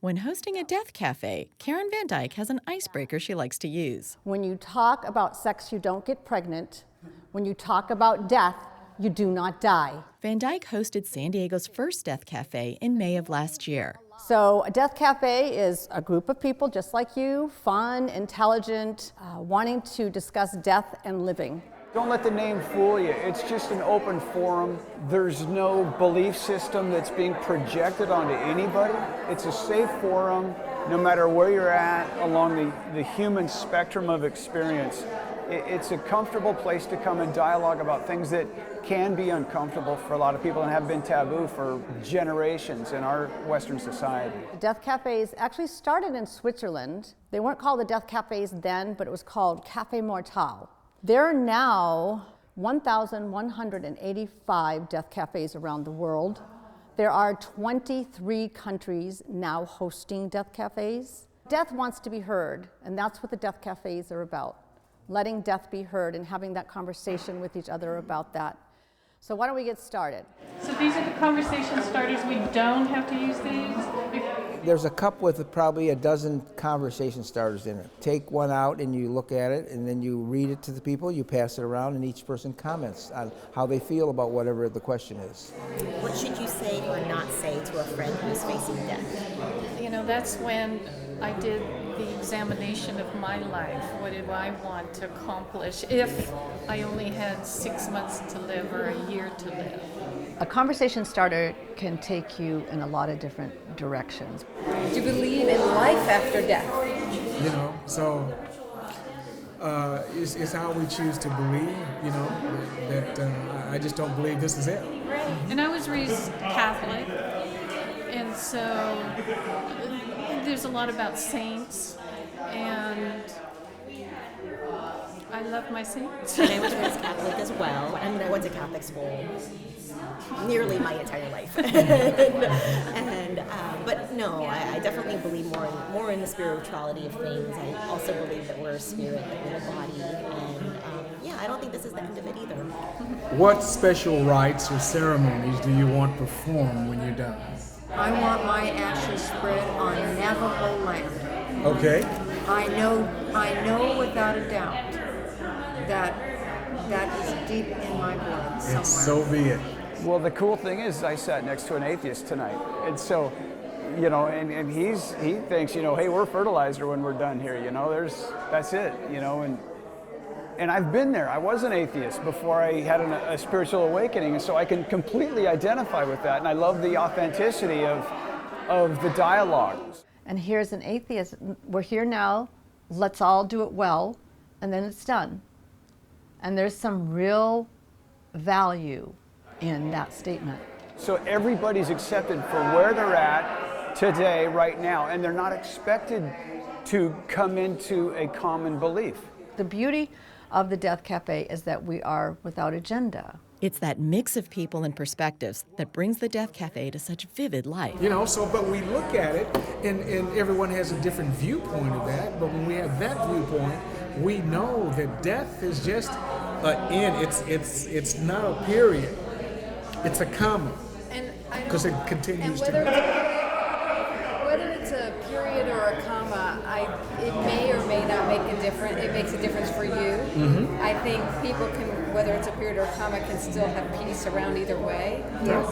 When hosting a death cafe, Karen Van Dyke has an icebreaker she likes to use. When you talk about sex, you don't get pregnant. When you talk about death, you do not die. Van Dyke hosted San Diego's first death cafe in May of last year. So a death cafe is a group of people just like you, fun, intelligent, wanting to discuss death and living. Don't let the name fool you. It's just an open forum. There's no belief system that's being projected onto anybody. It's a safe forum, no matter where you're at along the human spectrum of experience. It's a comfortable place to come and dialogue about things that can be uncomfortable for a lot of people and have been taboo for generations in our Western society. The death cafes actually started in Switzerland. They weren't called the death cafes then, but it was called Café MORTEL. There are now 1,185 death cafes around the world. There are 23 countries now hosting death cafes. Death wants to be heard, and that's what the death cafes are about. Letting death be heard and having that conversation with each other about that. So why don't we get started? So these are the conversation starters. We don't have to use these? There's a cup with probably a dozen conversation starters in it. Take one out and you look at it, and then you read it to the people, you pass it around, and each person comments on how they feel about whatever the question is. What should you say or not say to a friend who's facing death? You know, that's when I did the examination of my life. What do I want to accomplish if I only had 6 months to live or a year to live? A conversation starter can take you in a lot of different directions. Do you believe in life after death? You know, so it's how we choose to believe, you know, that I just don't believe this is it. Right. And I was raised Catholic, and so there's a lot about saints, and I love my saints. And I was raised Catholic as well. I mean, I went to Catholic school nearly my entire life. But no, I definitely believe more in the spirituality of things. I also believe that we're a spirit, that we're a body, and I don't think this is the end of it either. What special rites or ceremonies do you want performed when you're done? I want my ashes spread on Navajo land. Okay. I know without a doubt that is deep in my blood somewhere. And so be it. Well, the cool thing is I sat next to an atheist tonight. And so, you know, and he thinks, you know, hey, we're fertilizer when we're done here, you know, that's it, you know, and I've been there. I was an atheist before I had a spiritual awakening, and so I can completely identify with that, and I love the authenticity of the dialogue. And here's an atheist. We're here now, let's all do it well, and then it's done. And there's some real value in that statement. So everybody's accepted for where they're at today, right now, and they're not expected to come into a common belief. The beauty of the Death Cafe is that we are without agenda. It's that mix of people and perspectives that brings the Death Cafe to such vivid life. You know, but we look at it, and everyone has a different viewpoint of that, but when we have that viewpoint, we know that death is just an end. It's not a period. It's a comma, because it continues to go. Whether it's a period or a comma, it may or may not make a difference. It makes a difference for you. Mm-hmm. I think people can, whether it's a period or a comma, can still have peace around either way. Yes.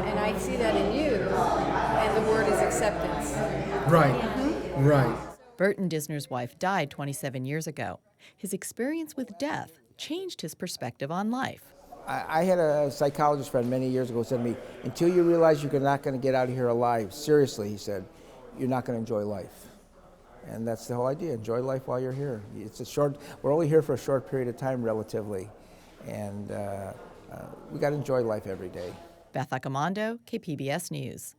And I see that in you, and the word is acceptance. Right, Mm-hmm. right. Burton Disner's wife died 27 years ago. His experience with death changed his perspective on life. I had a psychologist friend many years ago who said to me, until you realize you're not going to get out of here alive, seriously, he said, you're not going to enjoy life. And that's the whole idea, enjoy life while you're here. We're only here for a short period of time relatively, and we got to enjoy life every day. Beth Accomando, KPBS News.